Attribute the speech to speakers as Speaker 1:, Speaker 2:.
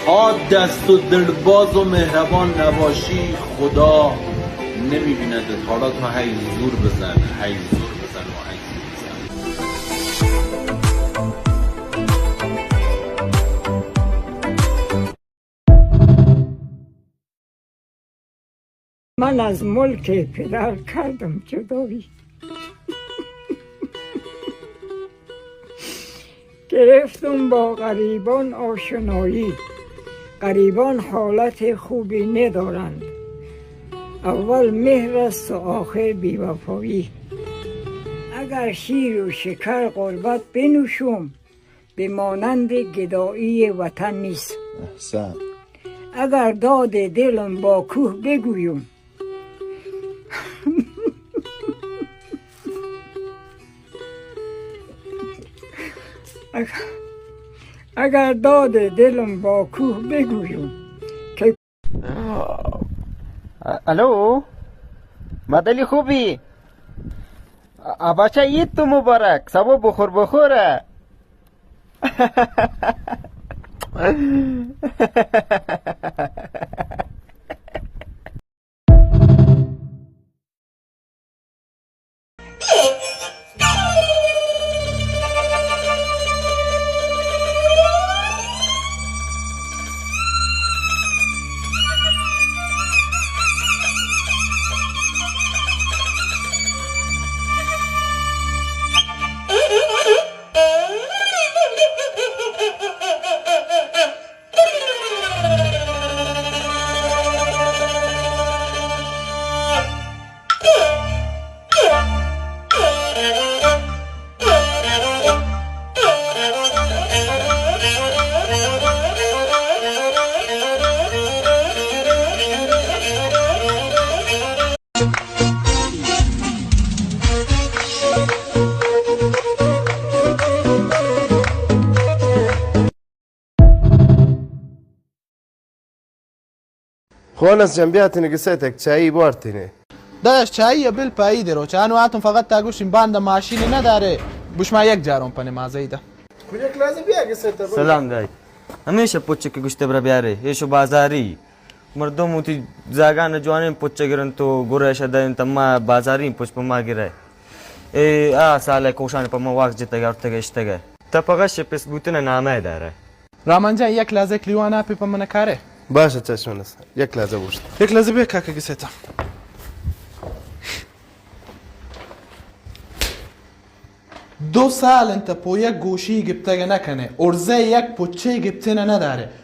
Speaker 1: تا دست و دلباز و مهربان نباشی خدا نمیبیندت. حالا تو هی زور بزن، هی زور بزن و هی زور بزن.
Speaker 2: من از ملک پدر کردم جدایی، گرفتم با غریبان آشنایی. غریبان حالت خوبی ندارند، اول مهر است و آخر بیوفایی. اگر شیر و شکر غربت بنوشم، به مانند گدایی وطن نیست.
Speaker 3: احسن.
Speaker 2: اگر داد دلم با کوه بگویم، اگر داد دلم با کوه بگویم که
Speaker 4: الو مدلی خوبی؟ بچه عید تو مبارک، سبا بخور بخوره.
Speaker 3: خونس جنبياتني قصيتك شاي بورتني.
Speaker 5: داداش چایی بل پایی درو چانو آتون فقط تاگوشیم باند ماشینی نداره بوش ما یک جارم پنه مازیده
Speaker 3: كلك لازم بيها قصيتك.
Speaker 6: سلام دایی همیشه پوچه که گوشته برا بیاره ایشو بازاری مردم اوتی زاگان جوانیم پوچه گرن تو گرهش دارین تا ما بازاریم پوچ پا ما گره ای ساله کوشان پا ما واقع جتا گرد تگه اشتگه تا پاقش پس بوتن نامه داره.
Speaker 5: رامان جان یک لحظه کلیوان اپی پا منه کاره
Speaker 3: باشا چشمنس یک لحظه بوشت.
Speaker 5: یک لحظه بیا کاکا قصیتا 2 سال انت پو یک گوشی گبتگه نکنه ارزه یک پوچه گبتنه نداره